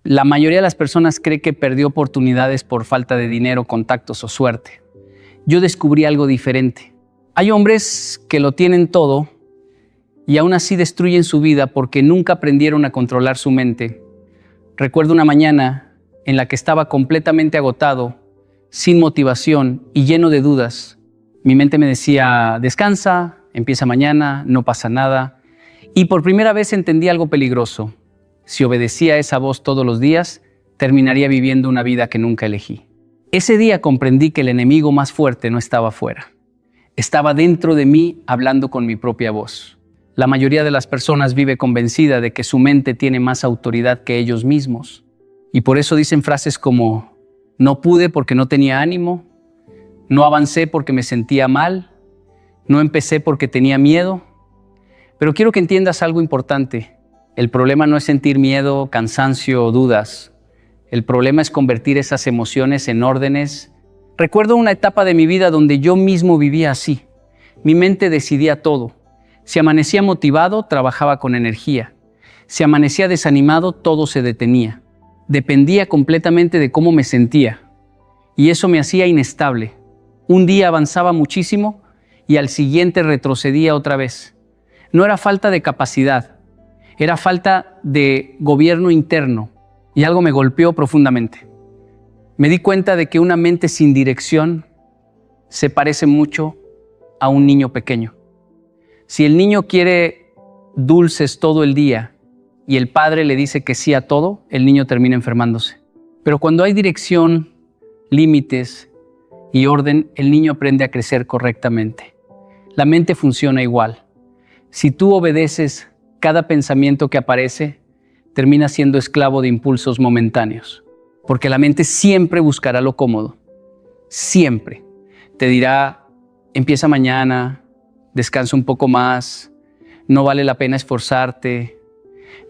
La mayoría de las personas cree que perdió oportunidades por falta de dinero, contactos o suerte. Yo descubrí algo diferente. Hay hombres que lo tienen todo y aún así destruyen su vida porque nunca aprendieron a controlar su mente. Recuerdo una mañana en la que estaba completamente agotado, sin motivación y lleno de dudas. Mi mente me decía, descansa, empieza mañana, no pasa nada. Y por primera vez entendí algo peligroso. Si obedecía a esa voz todos los días, terminaría viviendo una vida que nunca elegí. Ese día comprendí que el enemigo más fuerte no estaba afuera. Estaba dentro de mí hablando con mi propia voz. La mayoría de las personas vive convencida de que su mente tiene más autoridad que ellos mismos. Y por eso dicen frases como, no pude porque no tenía ánimo, no avancé porque me sentía mal, no empecé porque tenía miedo. Pero quiero que entiendas algo importante. El problema no es sentir miedo, cansancio o dudas. El problema es convertir esas emociones en órdenes. Recuerdo una etapa de mi vida donde yo mismo vivía así. Mi mente decidía todo. Si amanecía motivado, trabajaba con energía. Si amanecía desanimado, todo se detenía. Dependía completamente de cómo me sentía. Y eso me hacía inestable. Un día avanzaba muchísimo y al siguiente retrocedía otra vez. No era falta de capacidad. Era falta de gobierno interno y algo me golpeó profundamente. Me di cuenta de que una mente sin dirección se parece mucho a un niño pequeño. Si el niño quiere dulces todo el día y el padre le dice que sí a todo, el niño termina enfermándose. Pero cuando hay dirección, límites y orden, el niño aprende a crecer correctamente. La mente funciona igual. Si tú obedeces cada pensamiento que aparece, termina siendo esclavo de impulsos momentáneos. Porque la mente siempre buscará lo cómodo. Siempre. Te dirá, empieza mañana, descansa un poco más, no vale la pena esforzarte,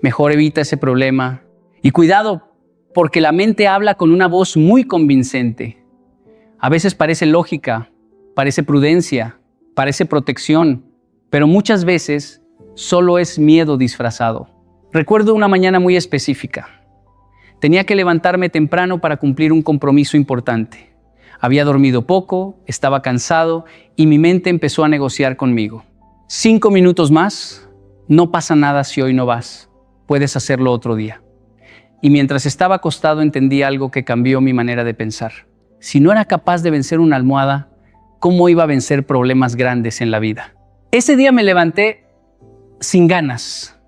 mejor evita ese problema. Y cuidado, porque la mente habla con una voz muy convincente. A veces parece lógica, parece prudencia, parece protección, pero muchas veces solo es miedo disfrazado. Recuerdo una mañana muy específica. Tenía que levantarme temprano para cumplir un compromiso importante. Había dormido poco, estaba cansado y mi mente empezó a negociar conmigo. 5 minutos más, no pasa nada si hoy no vas. Puedes hacerlo otro día. Y mientras estaba acostado entendí algo que cambió mi manera de pensar. Si no era capaz de vencer una almohada, ¿cómo iba a vencer problemas grandes en la vida? Ese día me levanté sin ganas,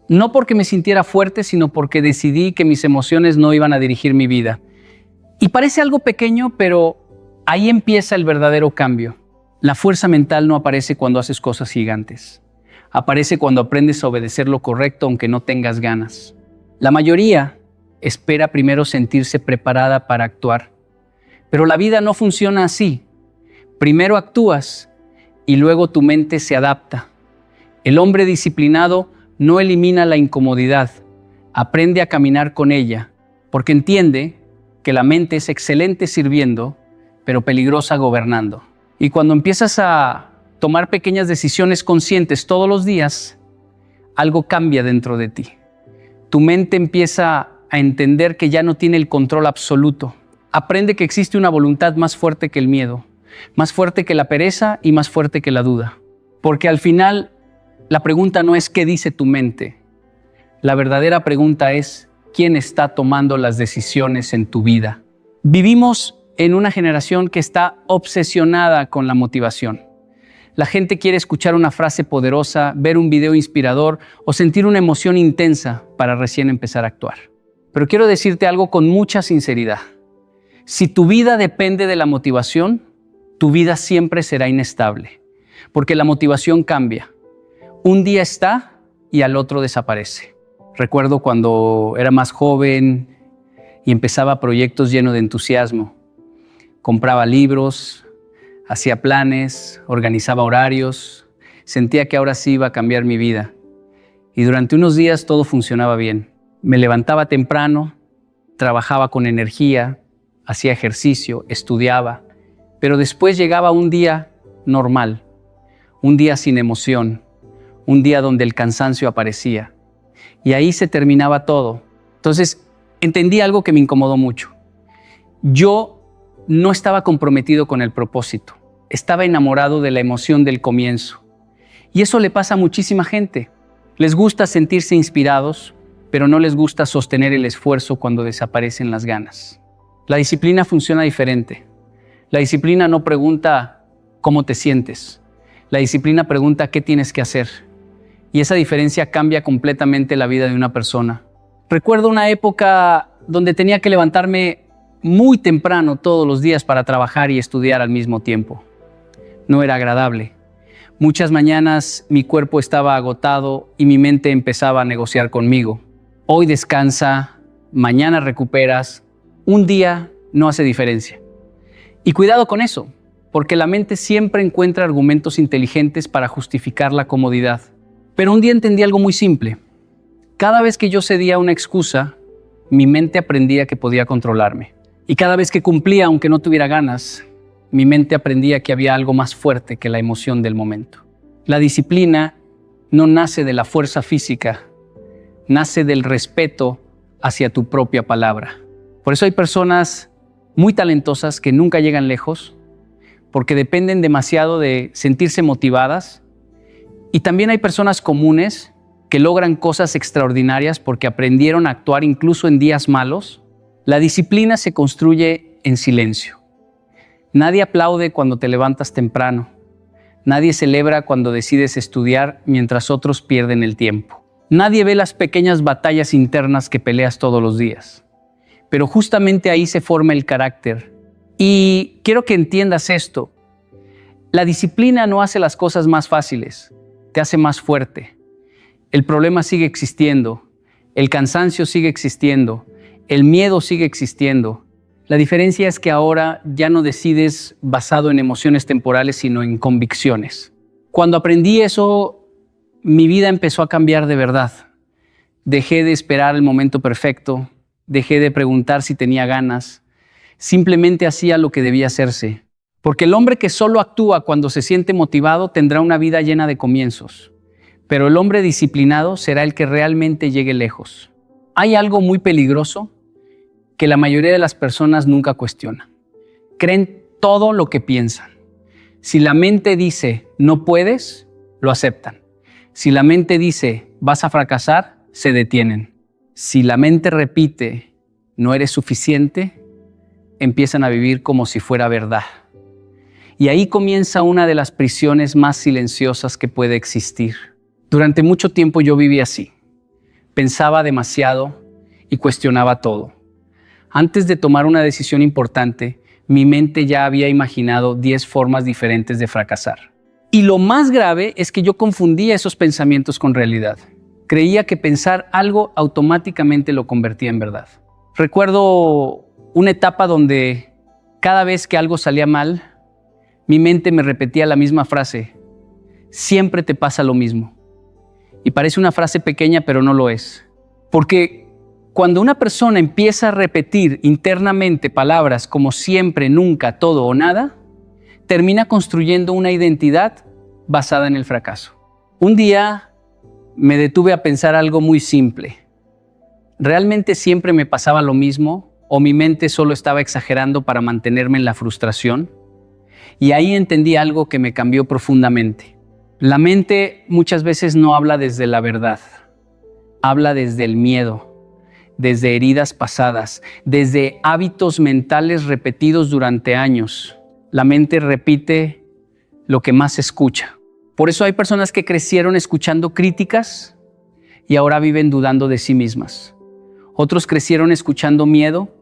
no porque me sintiera fuerte, sino porque decidí que mis emociones no iban a dirigir mi vida. Y parece algo pequeño, pero ahí empieza el verdadero cambio. La fuerza mental no aparece cuando haces cosas gigantes. Aparece cuando aprendes a obedecer lo correcto aunque no tengas ganas. La mayoría espera primero sentirse preparada para actuar. Pero la vida no funciona así. Primero actúas y luego tu mente se adapta. El hombre disciplinado no elimina la incomodidad, aprende a caminar con ella, porque entiende que la mente es excelente sirviendo, pero peligrosa gobernando. Y cuando empiezas a tomar pequeñas decisiones conscientes todos los días, algo cambia dentro de ti. Tu mente empieza a entender que ya no tiene el control absoluto. Aprende que existe una voluntad más fuerte que el miedo, más fuerte que la pereza y más fuerte que la duda. Porque al final, la pregunta no es qué dice tu mente. La verdadera pregunta es quién está tomando las decisiones en tu vida. Vivimos en una generación que está obsesionada con la motivación. La gente quiere escuchar una frase poderosa, ver un video inspirador o sentir una emoción intensa para recién empezar a actuar. Pero quiero decirte algo con mucha sinceridad. Si tu vida depende de la motivación, tu vida siempre será inestable, porque la motivación cambia. Un día está y al otro desaparece. Recuerdo cuando era más joven y empezaba proyectos llenos de entusiasmo. Compraba libros, hacía planes, organizaba horarios. Sentía que ahora sí iba a cambiar mi vida. Y durante unos días todo funcionaba bien. Me levantaba temprano, trabajaba con energía, hacía ejercicio, estudiaba. Pero después llegaba un día normal, un día sin emoción, un día donde el cansancio aparecía. Y ahí se terminaba todo. Entonces, entendí algo que me incomodó mucho. Yo no estaba comprometido con el propósito. Estaba enamorado de la emoción del comienzo. Y eso le pasa a muchísima gente. Les gusta sentirse inspirados, pero no les gusta sostener el esfuerzo cuando desaparecen las ganas. La disciplina funciona diferente. La disciplina no pregunta cómo te sientes. La disciplina pregunta qué tienes que hacer. Y esa diferencia cambia completamente la vida de una persona. Recuerdo una época donde tenía que levantarme muy temprano todos los días para trabajar y estudiar al mismo tiempo. No era agradable. Muchas mañanas mi cuerpo estaba agotado y mi mente empezaba a negociar conmigo. Hoy descansa, mañana recuperas, un día no hace diferencia. Y cuidado con eso, porque la mente siempre encuentra argumentos inteligentes para justificar la comodidad. Pero un día entendí algo muy simple. Cada vez que yo cedía una excusa, mi mente aprendía que podía controlarme. Y cada vez que cumplía, aunque no tuviera ganas, mi mente aprendía que había algo más fuerte que la emoción del momento. La disciplina no nace de la fuerza física, nace del respeto hacia tu propia palabra. Por eso hay personas muy talentosas que nunca llegan lejos, porque dependen demasiado de sentirse motivadas. Y también hay personas comunes que logran cosas extraordinarias porque aprendieron a actuar incluso en días malos. La disciplina se construye en silencio. Nadie aplaude cuando te levantas temprano. Nadie celebra cuando decides estudiar mientras otros pierden el tiempo. Nadie ve las pequeñas batallas internas que peleas todos los días. Pero justamente ahí se forma el carácter. Y quiero que entiendas esto. La disciplina no hace las cosas más fáciles, te hace más fuerte. El problema sigue existiendo, el cansancio sigue existiendo, el miedo sigue existiendo. La diferencia es que ahora ya no decides basado en emociones temporales, sino en convicciones. Cuando aprendí eso, mi vida empezó a cambiar de verdad. Dejé de esperar el momento perfecto, dejé de preguntar si tenía ganas, simplemente hacía lo que debía hacerse. Porque el hombre que solo actúa cuando se siente motivado tendrá una vida llena de comienzos. Pero el hombre disciplinado será el que realmente llegue lejos. Hay algo muy peligroso que la mayoría de las personas nunca cuestionan. Creen todo lo que piensan. Si la mente dice no puedes, lo aceptan. Si la mente dice vas a fracasar, se detienen. Si la mente repite no eres suficiente, empiezan a vivir como si fuera verdad. Y ahí comienza una de las prisiones más silenciosas que puede existir. Durante mucho tiempo yo viví así. Pensaba demasiado y cuestionaba todo. Antes de tomar una decisión importante, mi mente ya había imaginado 10 formas diferentes de fracasar. Y lo más grave es que yo confundía esos pensamientos con realidad. Creía que pensar algo automáticamente lo convertía en verdad. Recuerdo una etapa donde cada vez que algo salía mal, mi mente me repetía la misma frase: siempre te pasa lo mismo. Y parece una frase pequeña, pero no lo es. Porque cuando una persona empieza a repetir internamente palabras como siempre, nunca, todo o nada, termina construyendo una identidad basada en el fracaso. Un día me detuve a pensar algo muy simple. ¿Realmente siempre me pasaba lo mismo o mi mente solo estaba exagerando para mantenerme en la frustración? Y ahí entendí algo que me cambió profundamente. La mente muchas veces no habla desde la verdad, habla desde el miedo, desde heridas pasadas, desde hábitos mentales repetidos durante años. La mente repite lo que más escucha. Por eso hay personas que crecieron escuchando críticas y ahora viven dudando de sí mismas. Otros crecieron escuchando miedo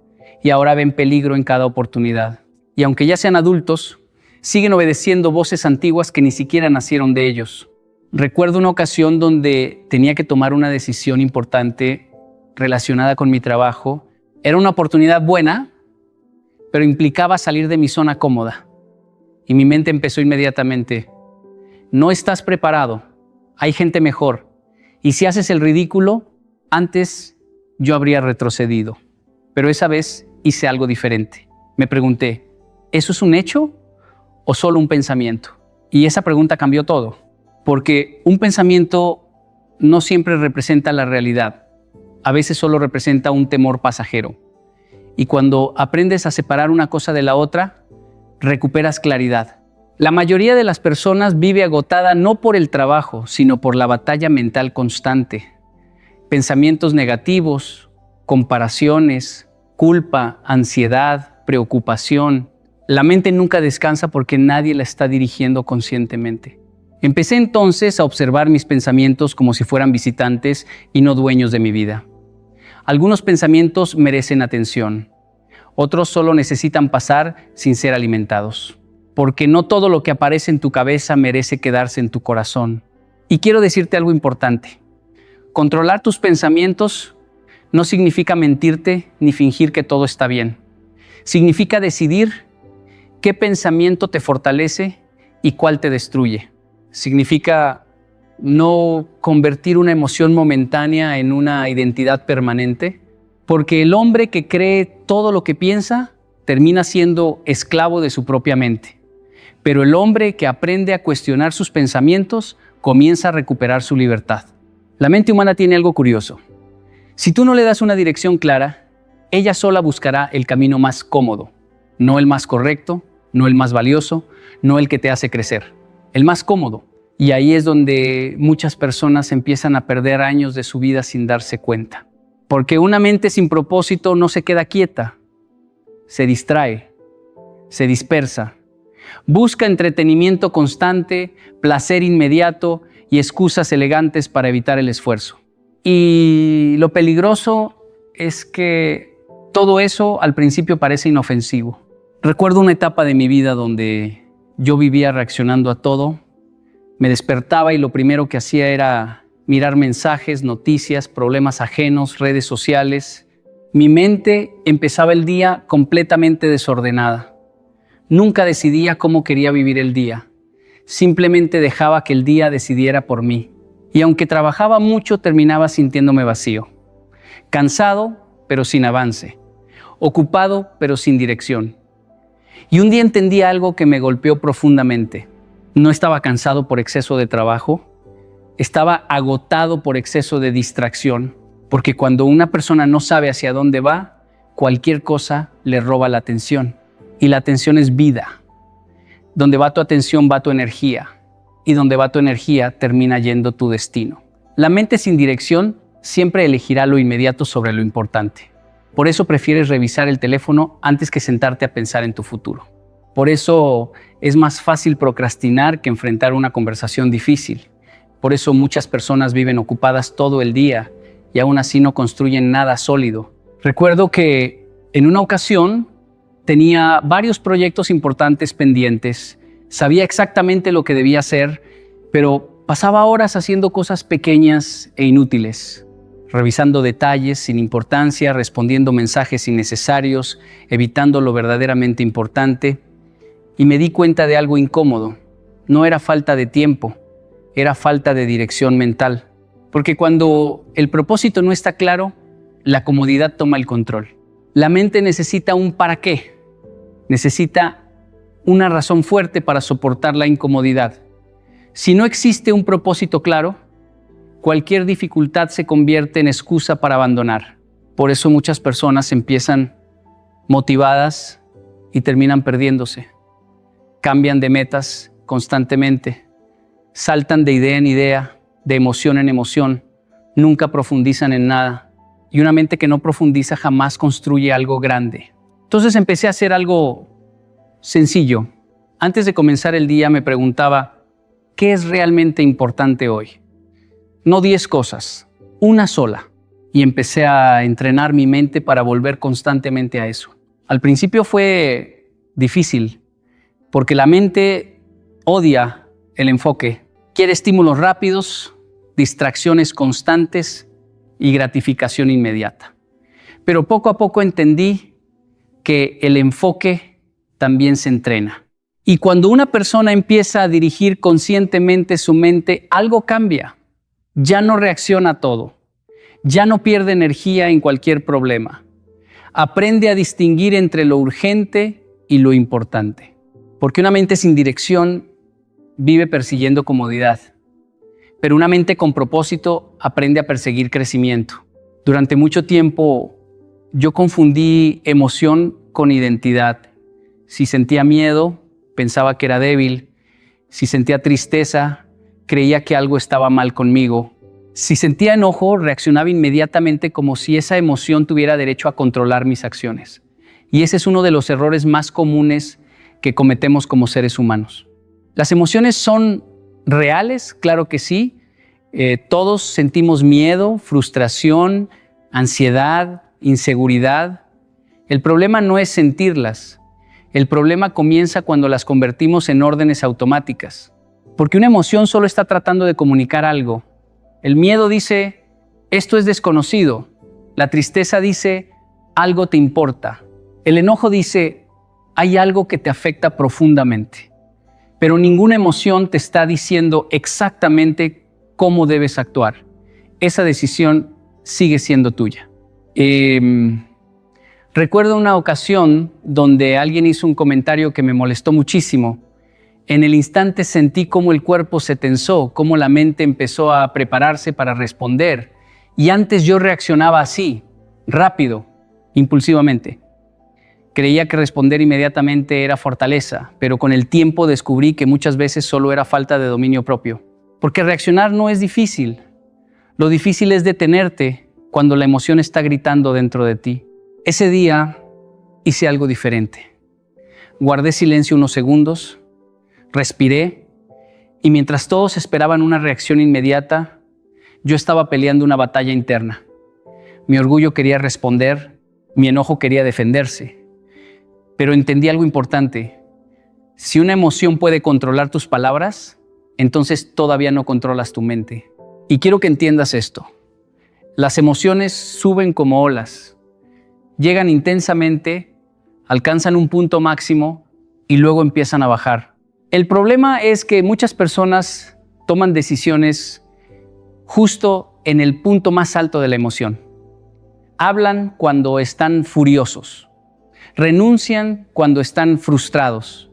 y ahora ven peligro en cada oportunidad. Y aunque ya sean adultos, siguen obedeciendo voces antiguas que ni siquiera nacieron de ellos. Recuerdo una ocasión donde tenía que tomar una decisión importante relacionada con mi trabajo. Era una oportunidad buena, pero implicaba salir de mi zona cómoda. Y mi mente empezó inmediatamente: no estás preparado, hay gente mejor. Y si haces el ridículo, antes yo habría retrocedido. Pero esa vez hice algo diferente. Me pregunté, ¿eso es un hecho o solo un pensamiento? Y esa pregunta cambió todo, porque un pensamiento no siempre representa la realidad. a veces solo representa un temor pasajero. Y cuando aprendes a separar una cosa de la otra, recuperas claridad. La mayoría de las personas vive agotada no por el trabajo, sino por la batalla mental constante. Pensamientos negativos, comparaciones, culpa, ansiedad, preocupación. La mente nunca descansa porque nadie la está dirigiendo conscientemente. Empecé entonces a observar mis pensamientos como si fueran visitantes y no dueños de mi vida. Algunos pensamientos merecen atención, otros solo necesitan pasar sin ser alimentados, porque no todo lo que aparece en tu cabeza merece quedarse en tu corazón. Y quiero decirte algo importante. Controlar tus pensamientos no significa mentirte ni fingir que todo está bien. Significa decidir qué pensamiento te fortalece y cuál te destruye. Significa no convertir una emoción momentánea en una identidad permanente, porque el hombre que cree todo lo que piensa termina siendo esclavo de su propia mente. Pero el hombre que aprende a cuestionar sus pensamientos comienza a recuperar su libertad. La mente humana tiene algo curioso. Si tú no le das una dirección clara, ella sola buscará el camino más cómodo, no el más correcto, no el más valioso, no el que te hace crecer, el más cómodo. Y ahí es donde muchas personas empiezan a perder años de su vida sin darse cuenta. Porque una mente sin propósito no se queda quieta, se distrae, se dispersa. Busca entretenimiento constante, placer inmediato y excusas elegantes para evitar el esfuerzo. Y lo peligroso es que todo eso al principio parece inofensivo. Recuerdo una etapa de mi vida donde yo vivía reaccionando a todo. Me despertaba y lo primero que hacía era mirar mensajes, noticias, problemas ajenos, redes sociales. Mi mente empezaba el día completamente desordenada. Nunca decidía cómo quería vivir el día. Simplemente dejaba que el día decidiera por mí. Y aunque trabajaba mucho, terminaba sintiéndome vacío. Cansado, pero sin avance. Ocupado, pero sin dirección. Y un día entendí algo que me golpeó profundamente. No estaba cansado por exceso de trabajo, estaba agotado por exceso de distracción, porque cuando una persona no sabe hacia dónde va, cualquier cosa le roba la atención. Y la atención es vida. Donde va tu atención va tu energía, y donde va tu energía termina yendo tu destino. La mente sin dirección siempre elegirá lo inmediato sobre lo importante. Por eso prefieres revisar el teléfono antes que sentarte a pensar en tu futuro. Por eso es más fácil procrastinar que enfrentar una conversación difícil. Por eso muchas personas viven ocupadas todo el día y aún así no construyen nada sólido. Recuerdo que en una ocasión tenía varios proyectos importantes pendientes. Sabía exactamente lo que debía hacer, pero pasaba horas haciendo cosas pequeñas e inútiles. Revisando detalles sin importancia, respondiendo mensajes innecesarios, evitando lo verdaderamente importante. Y me di cuenta de algo incómodo. No era falta de tiempo, era falta de dirección mental. Porque cuando el propósito no está claro, la comodidad toma el control. La mente necesita un para qué. Necesita una razón fuerte para soportar la incomodidad. Si no existe un propósito claro, cualquier dificultad se convierte en excusa para abandonar. Por eso muchas personas empiezan motivadas y terminan perdiéndose. Cambian de metas constantemente, saltan de idea en idea, de emoción en emoción, nunca profundizan en nada. Y una mente que no profundiza jamás construye algo grande. Entonces empecé a hacer algo sencillo. Antes de comenzar el día me preguntaba, ¿qué es realmente importante hoy? No 10 cosas, una sola. Y empecé a entrenar mi mente para volver constantemente a eso. Al principio fue difícil, porque la mente odia el enfoque. Quiere estímulos rápidos, distracciones constantes y gratificación inmediata. Pero poco a poco entendí que el enfoque también se entrena. Y cuando una persona empieza a dirigir conscientemente su mente, algo cambia. Ya no reacciona a todo. Ya no pierde energía en cualquier problema. Aprende a distinguir entre lo urgente y lo importante. Porque una mente sin dirección vive persiguiendo comodidad. Pero una mente con propósito aprende a perseguir crecimiento. Durante mucho tiempo yo confundí emoción con identidad. Si sentía miedo, pensaba que era débil. Si sentía tristeza, creía que algo estaba mal conmigo. Si sentía enojo, reaccionaba inmediatamente como si esa emoción tuviera derecho a controlar mis acciones. Y ese es uno de los errores más comunes que cometemos como seres humanos. ¿Las emociones son reales? Claro que sí. Todos sentimos miedo, frustración, ansiedad, inseguridad. El problema no es sentirlas. El problema comienza cuando las convertimos en órdenes automáticas. Porque una emoción solo está tratando de comunicar algo. El miedo dice, esto es desconocido. La tristeza dice, algo te importa. El enojo dice, hay algo que te afecta profundamente. Pero ninguna emoción te está diciendo exactamente cómo debes actuar. Esa decisión sigue siendo tuya. Recuerdo una ocasión donde alguien hizo un comentario que me molestó muchísimo. En el instante sentí cómo el cuerpo se tensó, cómo la mente empezó a prepararse para responder. Y antes yo reaccionaba así, rápido, impulsivamente. Creía que responder inmediatamente era fortaleza, pero con el tiempo descubrí que muchas veces solo era falta de dominio propio. Porque reaccionar no es difícil. Lo difícil es detenerte cuando la emoción está gritando dentro de ti. Ese día hice algo diferente. Guardé silencio unos segundos, respiré y mientras todos esperaban una reacción inmediata, yo estaba peleando una batalla interna. Mi orgullo quería responder, mi enojo quería defenderse. Pero entendí algo importante. Si una emoción puede controlar tus palabras, entonces todavía no controlas tu mente. Y quiero que entiendas esto. Las emociones suben como olas. Llegan intensamente, alcanzan un punto máximo y luego empiezan a bajar. El problema es que muchas personas toman decisiones justo en el punto más alto de la emoción. Hablan cuando están furiosos. Renuncian cuando están frustrados.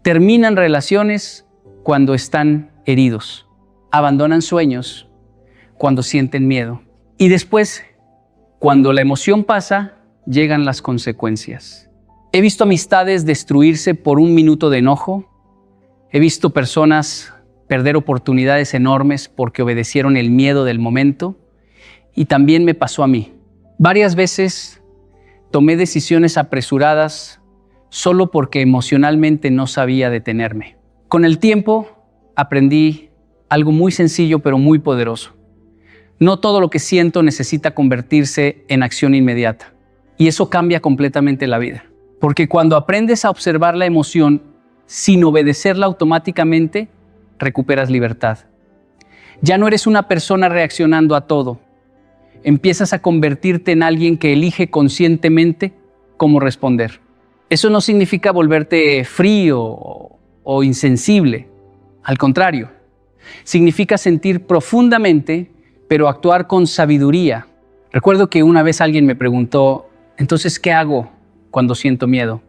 Terminan relaciones cuando están heridos. Abandonan sueños cuando sienten miedo. Y después, cuando la emoción pasa, llegan las consecuencias. He visto amistades destruirse por un minuto de enojo. He visto personas perder oportunidades enormes porque obedecieron el miedo del momento. Y también me pasó a mí. Varias veces tomé decisiones apresuradas solo porque emocionalmente no sabía detenerme. Con el tiempo aprendí algo muy sencillo pero muy poderoso. No todo lo que siento necesita convertirse en acción inmediata. Y eso cambia completamente la vida. Porque cuando aprendes a observar la emoción sin obedecerla automáticamente, recuperas libertad. Ya no eres una persona reaccionando a todo. Empiezas a convertirte en alguien que elige conscientemente cómo responder. Eso no significa volverte frío o insensible. Al contrario, significa sentir profundamente, pero actuar con sabiduría. Recuerdo que una vez alguien me preguntó, ¿entonces qué hago cuando siento miedo?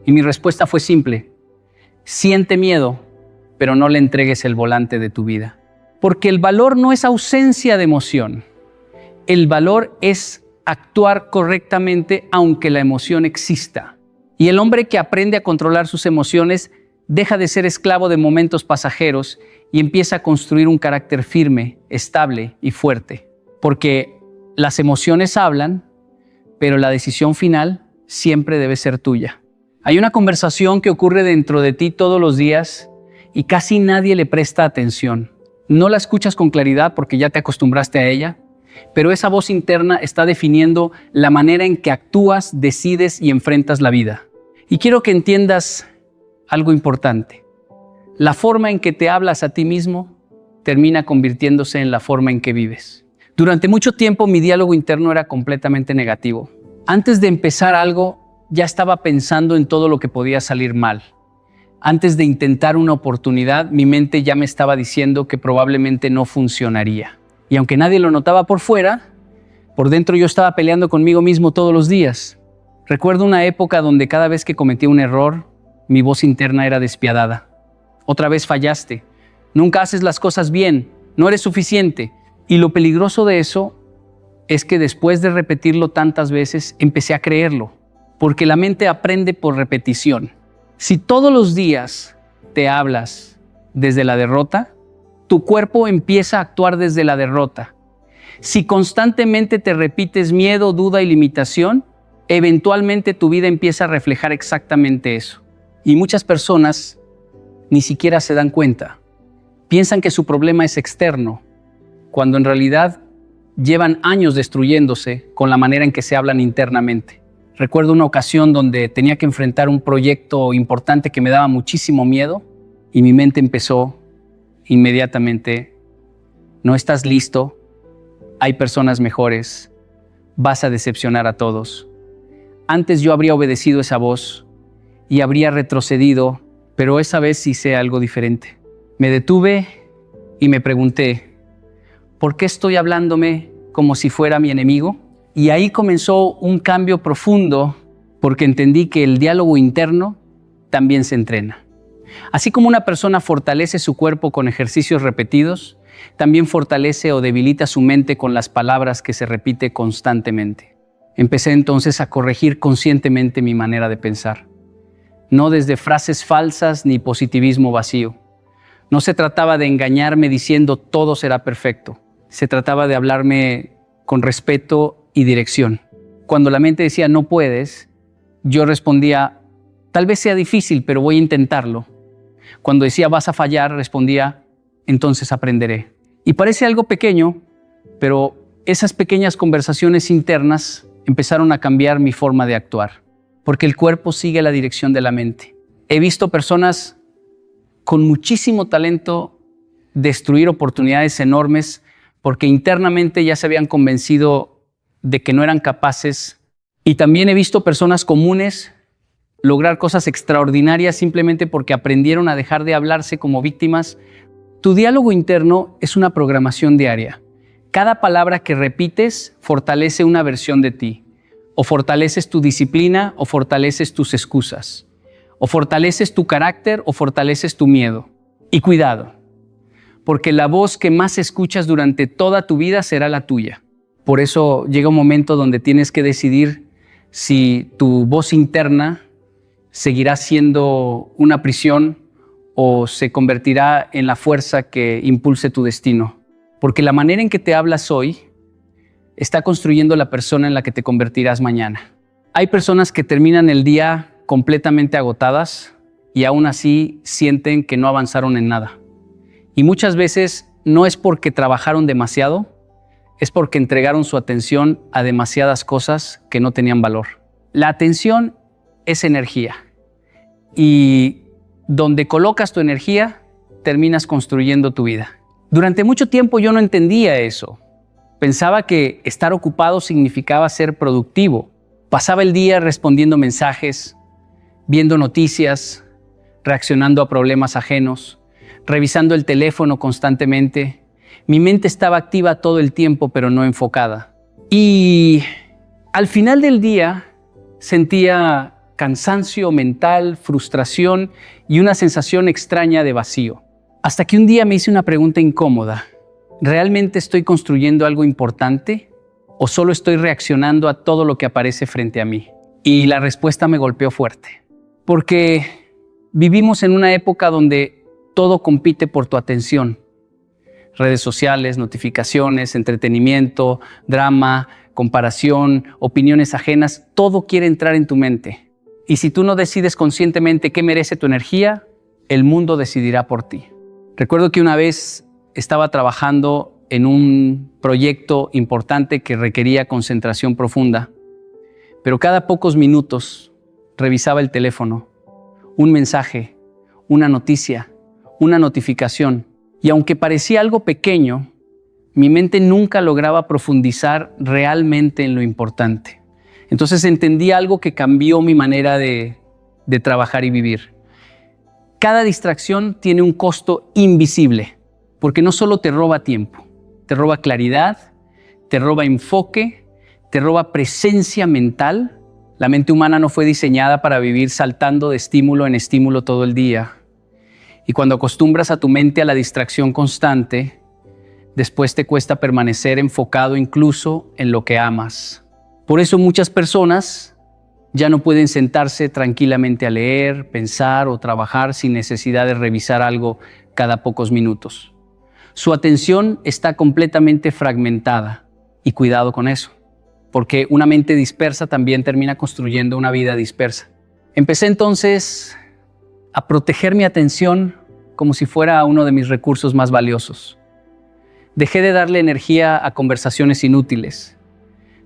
Y mi respuesta fue simple. Siente miedo, pero no le entregues el volante de tu vida. Porque el valor no es ausencia de emoción. El valor es actuar correctamente aunque la emoción exista. Y el hombre que aprende a controlar sus emociones deja de ser esclavo de momentos pasajeros y empieza a construir un carácter firme, estable y fuerte. Porque las emociones hablan, pero la decisión final siempre debe ser tuya. Hay una conversación que ocurre dentro de ti todos los días y casi nadie le presta atención. No la escuchas con claridad porque ya te acostumbraste a ella, pero esa voz interna está definiendo la manera en que actúas, decides y enfrentas la vida. Y quiero que entiendas algo importante. La forma en que te hablas a ti mismo termina convirtiéndose en la forma en que vives. Durante mucho tiempo mi diálogo interno era completamente negativo. Antes de empezar algo, ya estaba pensando en todo lo que podía salir mal. Antes de intentar una oportunidad, mi mente ya me estaba diciendo que probablemente no funcionaría. Y aunque nadie lo notaba por fuera, por dentro yo estaba peleando conmigo mismo todos los días. Recuerdo una época donde cada vez que cometía un error, mi voz interna era despiadada. Otra vez fallaste. Nunca haces las cosas bien. No eres suficiente. Y lo peligroso de eso es que después de repetirlo tantas veces, empecé a creerlo, porque la mente aprende por repetición. Si todos los días te hablas desde la derrota, tu cuerpo empieza a actuar desde la derrota. Si constantemente te repites miedo, duda y limitación, eventualmente tu vida empieza a reflejar exactamente eso. Y muchas personas ni siquiera se dan cuenta. Piensan que su problema es externo, cuando en realidad llevan años destruyéndose con la manera en que se hablan internamente. Recuerdo una ocasión donde tenía que enfrentar un proyecto importante que me daba muchísimo miedo y mi mente empezó inmediatamente: no estás listo, hay personas mejores, vas a decepcionar a todos. Antes yo habría obedecido esa voz y habría retrocedido, pero esa vez hice algo diferente. Me detuve y me pregunté: ¿por qué estoy hablándome como si fuera mi enemigo? Y ahí comenzó un cambio profundo, porque entendí que el diálogo interno también se entrena. Así como una persona fortalece su cuerpo con ejercicios repetidos, también fortalece o debilita su mente con las palabras que se repite constantemente. Empecé entonces a corregir conscientemente mi manera de pensar. No desde frases falsas ni positivismo vacío. No se trataba de engañarme diciendo todo será perfecto. Se trataba de hablarme con respeto y dirección. Cuando la mente decía no puedes, yo respondía: tal vez sea difícil, pero voy a intentarlo. Cuando decía vas a fallar, respondía: entonces aprenderé. Y parece algo pequeño, pero esas pequeñas conversaciones internas empezaron a cambiar mi forma de actuar, porque el cuerpo sigue la dirección de la mente. He visto personas con muchísimo talento destruir oportunidades enormes porque internamente ya se habían convencido de que no eran capaces. Y también he visto personas comunes lograr cosas extraordinarias simplemente porque aprendieron a dejar de hablarse como víctimas. Tu diálogo interno es una programación diaria. Cada palabra que repites fortalece una versión de ti. O fortaleces tu disciplina o fortaleces tus excusas. O fortaleces tu carácter o fortaleces tu miedo. Y cuidado, porque la voz que más escuchas durante toda tu vida será la tuya. Por eso llega un momento donde tienes que decidir si tu voz interna seguirá siendo una prisión o se convertirá en la fuerza que impulse tu destino. Porque la manera en que te hablas hoy está construyendo la persona en la que te convertirás mañana. Hay personas que terminan el día completamente agotadas y aún así sienten que no avanzaron en nada. Y muchas veces no es porque trabajaron demasiado, es porque entregaron su atención a demasiadas cosas que no tenían valor. La atención es energía. Y donde colocas tu energía, terminas construyendo tu vida. Durante mucho tiempo yo no entendía eso. Pensaba que estar ocupado significaba ser productivo. Pasaba el día respondiendo mensajes, viendo noticias, reaccionando a problemas ajenos, revisando el teléfono constantemente. Mi mente estaba activa todo el tiempo, pero no enfocada. Y al final del día sentía cansancio mental, frustración y una sensación extraña de vacío. Hasta que un día me hice una pregunta incómoda. ¿Realmente estoy construyendo algo importante o solo estoy reaccionando a todo lo que aparece frente a mí? Y la respuesta me golpeó fuerte. Porque vivimos en una época donde todo compite por tu atención. Redes sociales, notificaciones, entretenimiento, drama, comparación, opiniones ajenas, todo quiere entrar en tu mente. Y si tú no decides conscientemente qué merece tu energía, el mundo decidirá por ti. Recuerdo que una vez estaba trabajando en un proyecto importante que requería concentración profunda, pero cada pocos minutos revisaba el teléfono, un mensaje, una noticia, una notificación, y aunque parecía algo pequeño, mi mente nunca lograba profundizar realmente en lo importante. Entonces entendí algo que cambió mi manera de trabajar y vivir. Cada distracción tiene un costo invisible, porque no solo te roba tiempo, te roba claridad, te roba enfoque, te roba presencia mental. La mente humana no fue diseñada para vivir saltando de estímulo en estímulo todo el día. Y cuando acostumbras a tu mente a la distracción constante, Después te cuesta permanecer enfocado incluso en lo que amas. Por eso muchas personas ya no pueden sentarse tranquilamente a leer, pensar o trabajar sin necesidad de revisar algo cada pocos minutos. Su atención está completamente fragmentada y cuidado con eso, porque una mente dispersa también termina construyendo una vida dispersa. Empecé entonces a proteger mi atención como si fuera uno de mis recursos más valiosos. Dejé de darle energía a conversaciones inútiles.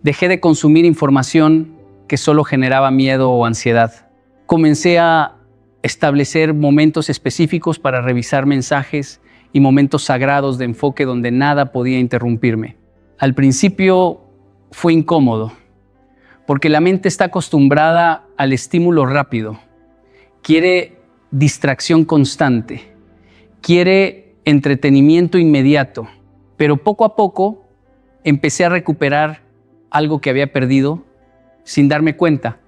Dejé de consumir información que solo generaba miedo o ansiedad. Comencé a establecer momentos específicos para revisar mensajes y momentos sagrados de enfoque donde nada podía interrumpirme. Al principio fue incómodo, porque la mente está acostumbrada al estímulo rápido. Quiere distracción constante, quiere entretenimiento inmediato, pero poco a poco empecé a recuperar algo que había perdido sin darme cuenta,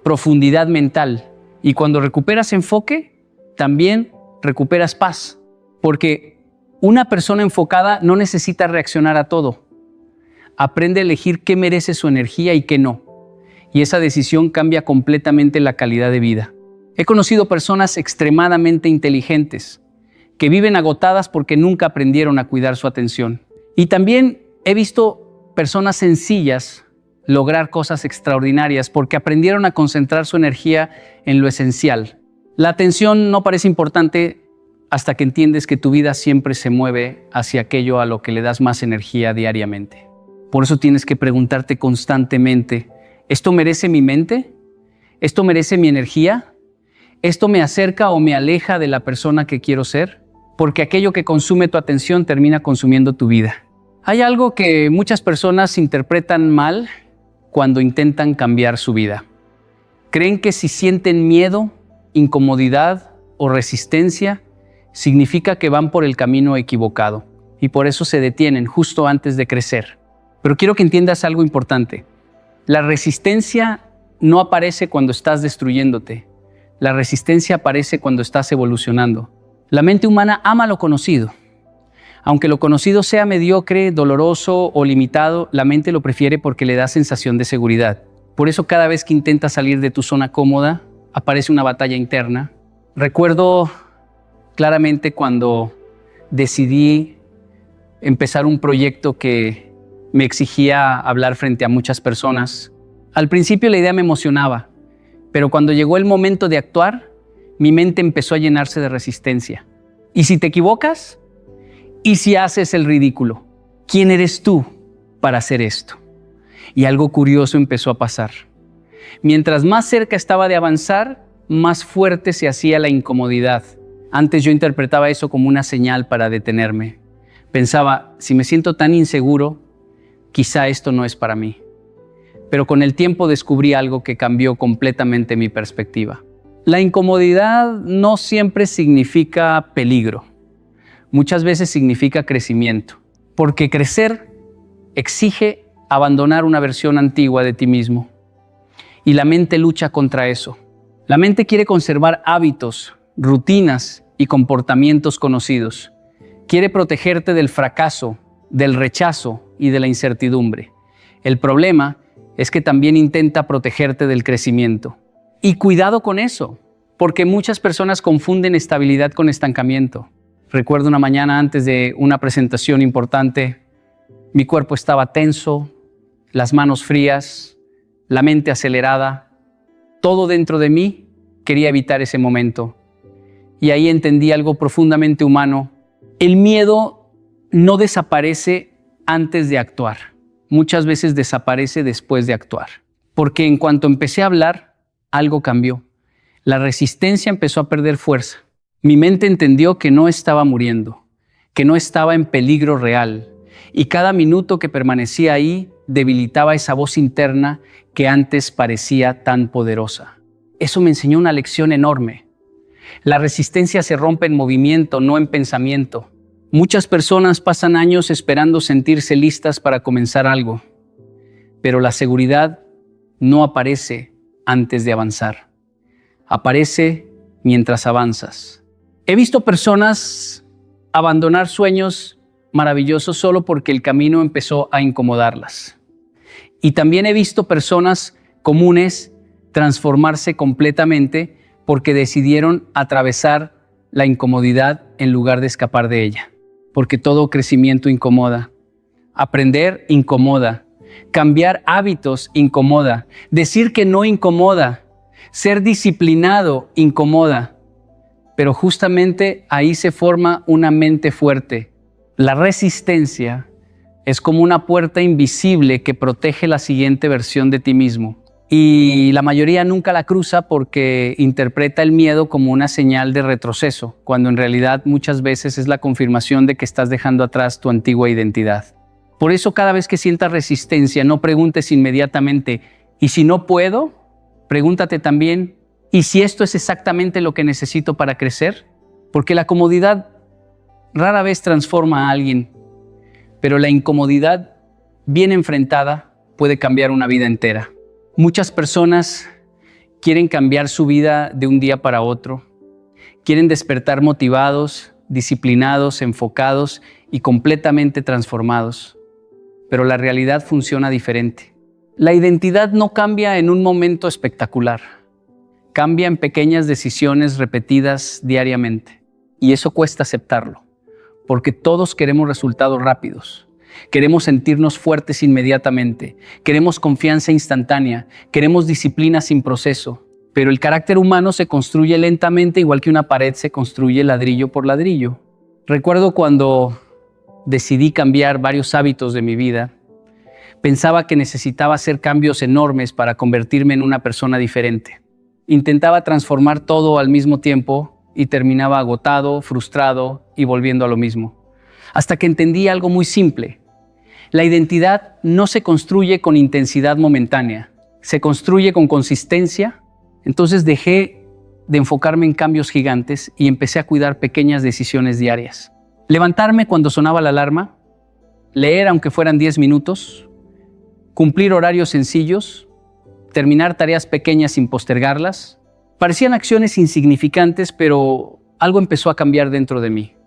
profundidad mental. Y cuando recuperas enfoque, también recuperas paz, porque una persona enfocada no necesita reaccionar a todo. Aprende a elegir qué merece su energía y qué no. Y esa decisión cambia completamente la calidad de vida. He conocido personas extremadamente inteligentes que viven agotadas porque nunca aprendieron a cuidar su atención. Y también he visto personas sencillas lograr cosas extraordinarias porque aprendieron a concentrar su energía en lo esencial. La atención no parece importante hasta que entiendes que tu vida siempre se mueve hacia aquello a lo que le das más energía diariamente. Por eso tienes que preguntarte constantemente, ¿esto merece mi mente? ¿Esto merece mi energía? ¿Esto me acerca o me aleja de la persona que quiero ser? Porque aquello que consume tu atención termina consumiendo tu vida. Hay algo que muchas personas interpretan mal cuando intentan cambiar su vida. Creen que si sienten miedo, incomodidad o resistencia, significa que van por el camino equivocado y por eso se detienen justo antes de crecer. Pero quiero que entiendas algo importante. La resistencia no aparece cuando estás destruyéndote. La resistencia aparece cuando estás evolucionando. La mente humana ama lo conocido. Aunque lo conocido sea mediocre, doloroso o limitado, la mente lo prefiere porque le da sensación de seguridad. Por eso cada vez que intentas salir de tu zona cómoda, aparece una batalla interna. Recuerdo claramente cuando decidí empezar un proyecto que me exigía hablar frente a muchas personas. Al principio la idea me emocionaba, pero cuando llegó el momento de actuar, mi mente empezó a llenarse de resistencia. ¿Y si te equivocas? ¿Y si haces el ridículo? ¿Quién eres tú para hacer esto? Y algo curioso empezó a pasar. Mientras más cerca estaba de avanzar, más fuerte se hacía la incomodidad. Antes yo interpretaba eso como una señal para detenerme. Pensaba, si me siento tan inseguro, quizá esto no es para mí. Pero con el tiempo descubrí algo que cambió completamente mi perspectiva. La incomodidad no siempre significa peligro. Muchas veces significa crecimiento, porque crecer exige abandonar una versión antigua de ti mismo. Y la mente lucha contra eso. La mente quiere conservar hábitos, rutinas y comportamientos conocidos. Quiere protegerte del fracaso, del rechazo y de la incertidumbre. El problema es que también intenta protegerte del crecimiento. Y cuidado con eso, porque muchas personas confunden estabilidad con estancamiento. Recuerdo una mañana antes de una presentación importante, mi cuerpo estaba tenso, las manos frías, la mente acelerada. Todo dentro de mí quería evitar ese momento. Y ahí entendí algo profundamente humano. El miedo no desaparece antes de actuar. Muchas veces desaparece después de actuar. Porque en cuanto empecé a hablar, algo cambió. La resistencia empezó a perder fuerza. Mi mente entendió que no estaba muriendo, que no estaba en peligro real. Y cada minuto que permanecía ahí debilitaba esa voz interna que antes parecía tan poderosa. Eso me enseñó una lección enorme. La resistencia se rompe en movimiento, no en pensamiento. Muchas personas pasan años esperando sentirse listas para comenzar algo, pero la seguridad no aparece antes de avanzar. Aparece mientras avanzas. He visto personas abandonar sueños maravilloso solo porque el camino empezó a incomodarlas. Y también he visto personas comunes transformarse completamente porque decidieron atravesar la incomodidad en lugar de escapar de ella. Porque todo crecimiento incomoda. Aprender incomoda. Cambiar hábitos incomoda. Decir que no incomoda. Ser disciplinado incomoda. Pero justamente ahí se forma una mente fuerte. La resistencia es como una puerta invisible que protege la siguiente versión de ti mismo. Y la mayoría nunca la cruza porque interpreta el miedo como una señal de retroceso, cuando en realidad muchas veces es la confirmación de que estás dejando atrás tu antigua identidad. Por eso cada vez que sientas resistencia, no preguntes inmediatamente, ¿y si no puedo? Pregúntate también, ¿y si esto es exactamente lo que necesito para crecer? Porque la comodidad rara vez transforma a alguien, pero la incomodidad bien enfrentada puede cambiar una vida entera. Muchas personas quieren cambiar su vida de un día para otro. Quieren despertar motivados, disciplinados, enfocados y completamente transformados. Pero la realidad funciona diferente. La identidad no cambia en un momento espectacular. Cambia en pequeñas decisiones repetidas diariamente. Y eso cuesta aceptarlo, porque todos queremos resultados rápidos. Queremos sentirnos fuertes inmediatamente. Queremos confianza instantánea. Queremos disciplina sin proceso. Pero el carácter humano se construye lentamente, igual que una pared se construye ladrillo por ladrillo. Recuerdo cuando decidí cambiar varios hábitos de mi vida. Pensaba que necesitaba hacer cambios enormes para convertirme en una persona diferente. Intentaba transformar todo al mismo tiempo y terminaba agotado, frustrado y volviendo a lo mismo. Hasta que entendí algo muy simple. La identidad no se construye con intensidad momentánea, se construye con consistencia. Entonces dejé de enfocarme en cambios gigantes y empecé a cuidar pequeñas decisiones diarias. Levantarme cuando sonaba la alarma, leer aunque fueran 10 minutos, cumplir horarios sencillos, terminar tareas pequeñas sin postergarlas. Parecían acciones insignificantes, pero algo empezó a cambiar dentro de mí.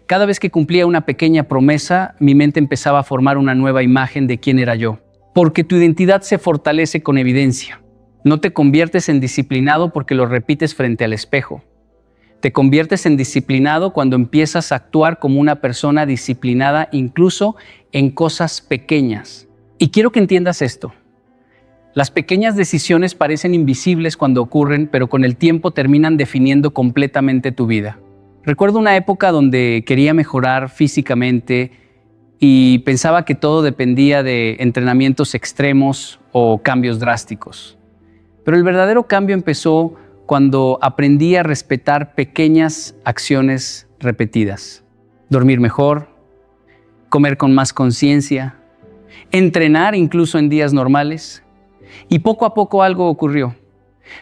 Cada vez que cumplía una pequeña promesa, mi mente empezaba a formar una nueva imagen de quién era yo. Porque tu identidad se fortalece con evidencia. No te conviertes en disciplinado porque lo repites frente al espejo. Te conviertes en disciplinado cuando empiezas a actuar como una persona disciplinada, incluso en cosas pequeñas. Y quiero que entiendas esto. Las pequeñas decisiones parecen invisibles cuando ocurren, pero con el tiempo terminan definiendo completamente tu vida. Recuerdo una época donde quería mejorar físicamente y pensaba que todo dependía de entrenamientos extremos o cambios drásticos. Pero el verdadero cambio empezó cuando aprendí a respetar pequeñas acciones repetidas. Dormir mejor, comer con más conciencia, entrenar incluso en días normales. Y poco a poco algo ocurrió.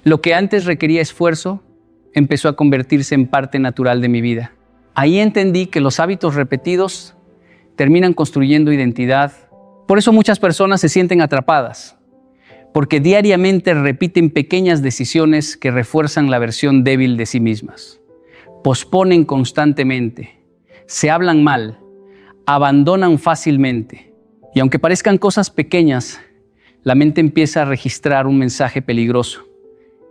Lo que antes requería esfuerzo empezó a convertirse en parte natural de mi vida. Ahí entendí que los hábitos repetidos terminan construyendo identidad. Por eso muchas personas se sienten atrapadas, porque diariamente repiten pequeñas decisiones que refuerzan la versión débil de sí mismas. Posponen constantemente, se hablan mal, abandonan fácilmente. Y aunque parezcan cosas pequeñas, la mente empieza a registrar un mensaje peligroso.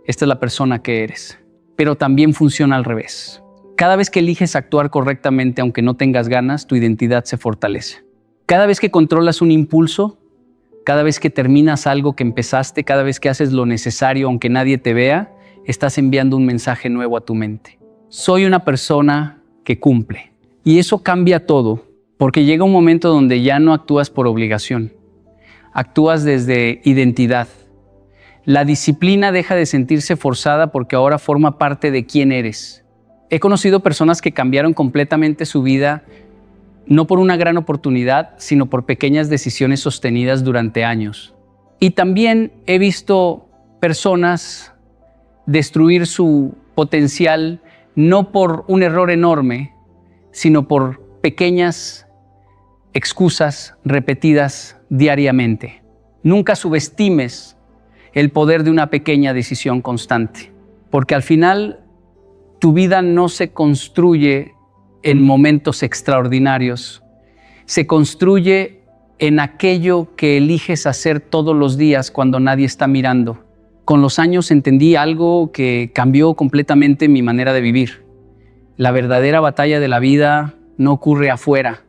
Esta es la persona que eres. Pero también funciona al revés. Cada vez que eliges actuar correctamente, aunque no tengas ganas, tu identidad se fortalece. Cada vez que controlas un impulso, cada vez que terminas algo que empezaste, cada vez que haces lo necesario aunque nadie te vea, estás enviando un mensaje nuevo a tu mente. Soy una persona que cumple. Y eso cambia todo, porque llega un momento donde ya no actúas por obligación. Actúas desde identidad. La disciplina deja de sentirse forzada porque ahora forma parte de quién eres. He conocido personas que cambiaron completamente su vida, no por una gran oportunidad, sino por pequeñas decisiones sostenidas durante años. Y también he visto personas destruir su potencial no por un error enorme, sino por pequeñas excusas repetidas diariamente. Nunca subestimes el poder de una pequeña decisión constante, porque al final tu vida no se construye en momentos extraordinarios, se construye en aquello que eliges hacer todos los días cuando nadie está mirando. Con los años entendí algo que cambió completamente mi manera de vivir. La verdadera batalla de la vida no ocurre afuera,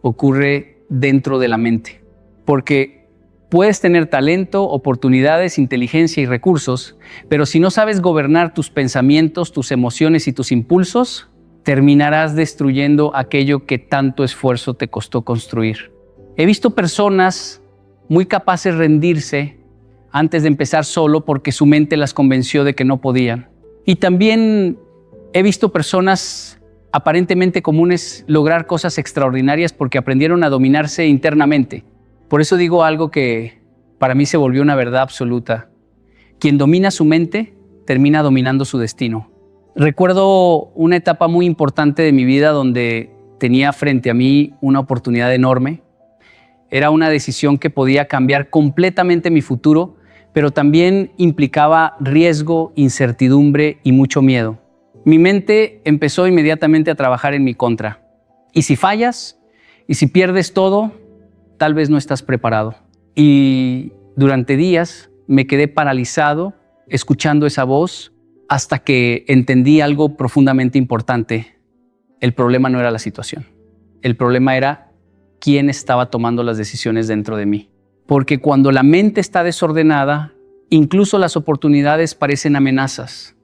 ocurre dentro de la mente. Porque puedes tener talento, oportunidades, inteligencia y recursos, pero si no sabes gobernar tus pensamientos, tus emociones y tus impulsos, terminarás destruyendo aquello que tanto esfuerzo te costó construir. He visto personas muy capaces de rendirse antes de empezar solo porque su mente las convenció de que no podían. Y también he visto personas aparentemente comunes lograr cosas extraordinarias porque aprendieron a dominarse internamente. Por eso digo algo que para mí se volvió una verdad absoluta. Quien domina su mente termina dominando su destino. Recuerdo una etapa muy importante de mi vida donde tenía frente a mí una oportunidad enorme. Era una decisión que podía cambiar completamente mi futuro, pero también implicaba riesgo, incertidumbre y mucho miedo. Mi mente empezó inmediatamente a trabajar en mi contra. Y si fallas, y si pierdes todo, tal vez no estás preparado. Y durante días me quedé paralizado escuchando esa voz hasta que entendí algo profundamente importante. El problema no era la situación. El problema era quién estaba tomando las decisiones dentro de mí. Porque cuando la mente está desordenada, incluso las oportunidades parecen amenazas.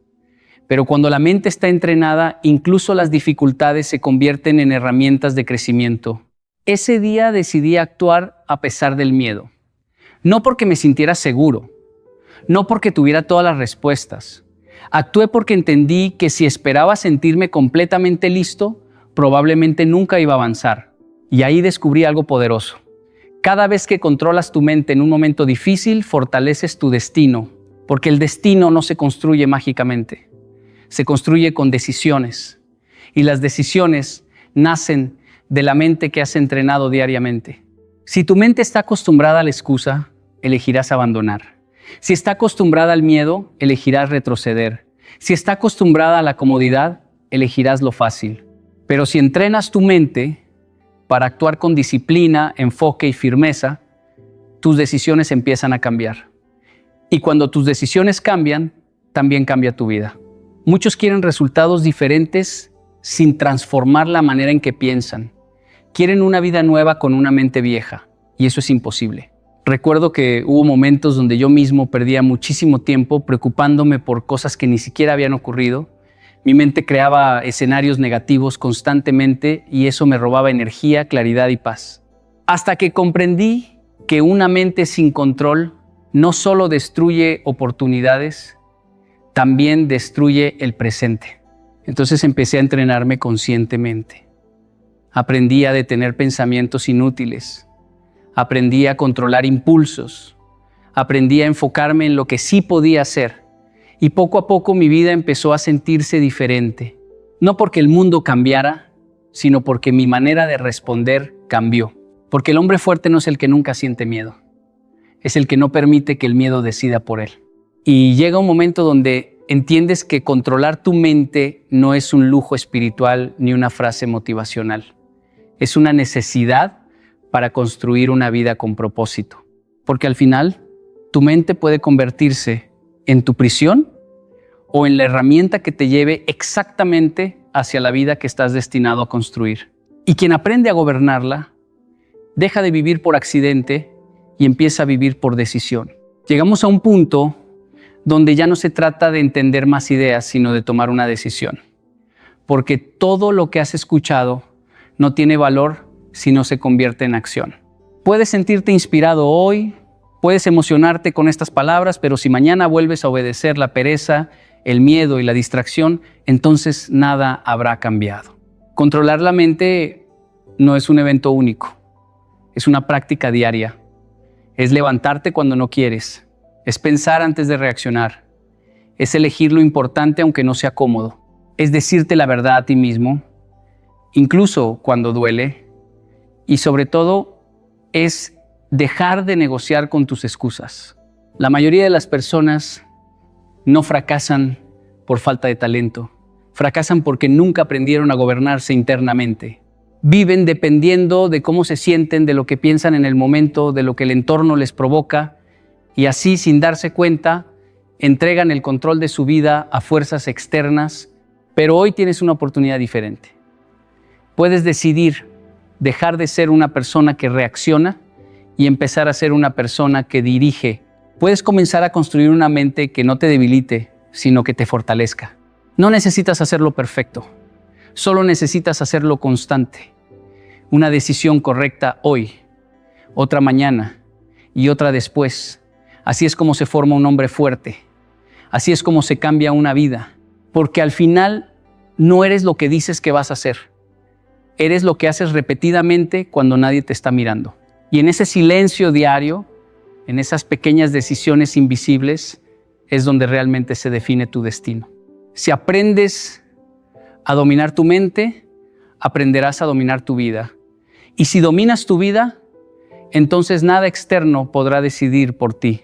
Pero cuando la mente está entrenada, incluso las dificultades se convierten en herramientas de crecimiento. Ese día decidí actuar a pesar del miedo. No porque me sintiera seguro, no porque tuviera todas las respuestas. Actué porque entendí que si esperaba sentirme completamente listo, probablemente nunca iba a avanzar. Y ahí descubrí algo poderoso. Cada vez que controlas tu mente en un momento difícil, fortaleces tu destino, porque el destino no se construye mágicamente. Se construye con decisiones. Y las decisiones nacen de la mente que has entrenado diariamente. Si tu mente está acostumbrada a la excusa, elegirás abandonar. Si está acostumbrada al miedo, elegirás retroceder. Si está acostumbrada a la comodidad, elegirás lo fácil. Pero si entrenas tu mente para actuar con disciplina, enfoque y firmeza, tus decisiones empiezan a cambiar. Y cuando tus decisiones cambian, también cambia tu vida. Muchos quieren resultados diferentes sin transformar la manera en que piensan. Quieren una vida nueva con una mente vieja, y eso es imposible. Recuerdo que hubo momentos donde yo mismo perdía muchísimo tiempo preocupándome por cosas que ni siquiera habían ocurrido. Mi mente creaba escenarios negativos constantemente y eso me robaba energía, claridad y paz. Hasta que comprendí que una mente sin control no solo destruye oportunidades, también destruye el presente. Entonces empecé a entrenarme conscientemente. Aprendí a detener pensamientos inútiles. Aprendí a controlar impulsos. Aprendí a enfocarme en lo que sí podía hacer. Y poco a poco mi vida empezó a sentirse diferente. No porque el mundo cambiara, sino porque mi manera de responder cambió. Porque el hombre fuerte no es el que nunca siente miedo. Es el que no permite que el miedo decida por él. Y llega un momento donde entiendes que controlar tu mente no es un lujo espiritual ni una frase motivacional. Es una necesidad para construir una vida con propósito. Porque al final, tu mente puede convertirse en tu prisión o en la herramienta que te lleve exactamente hacia la vida que estás destinado a construir. Y quien aprende a gobernarla, deja de vivir por accidente y empieza a vivir por decisión. Llegamos a un punto donde ya no se trata de entender más ideas, sino de tomar una decisión. Porque todo lo que has escuchado no tiene valor si no se convierte en acción. Puedes sentirte inspirado hoy, puedes emocionarte con estas palabras, pero si mañana vuelves a obedecer la pereza, el miedo y la distracción, entonces nada habrá cambiado. Controlar la mente no es un evento único, es una práctica diaria. Es levantarte cuando no quieres, es pensar antes de reaccionar, es elegir lo importante aunque no sea cómodo, es decirte la verdad a ti mismo, incluso cuando duele, y sobre todo es dejar de negociar con tus excusas. La mayoría de las personas no fracasan por falta de talento, fracasan porque nunca aprendieron a gobernarse internamente. Viven dependiendo de cómo se sienten, de lo que piensan en el momento, de lo que el entorno les provoca, y así, sin darse cuenta, entregan el control de su vida a fuerzas externas. Pero hoy tienes una oportunidad diferente. Puedes decidir dejar de ser una persona que reacciona y empezar a ser una persona que dirige. Puedes comenzar a construir una mente que no te debilite, sino que te fortalezca. No necesitas hacerlo perfecto, solo necesitas hacerlo constante. Una decisión correcta hoy, otra mañana y otra después. Así es como se forma un hombre fuerte. Así es como se cambia una vida. Porque al final no eres lo que dices que vas a hacer. Eres lo que haces repetidamente cuando nadie te está mirando. Y en ese silencio diario, en esas pequeñas decisiones invisibles, es donde realmente se define tu destino. Si aprendes a dominar tu mente, aprenderás a dominar tu vida. Y si dominas tu vida, entonces nada externo podrá decidir por ti.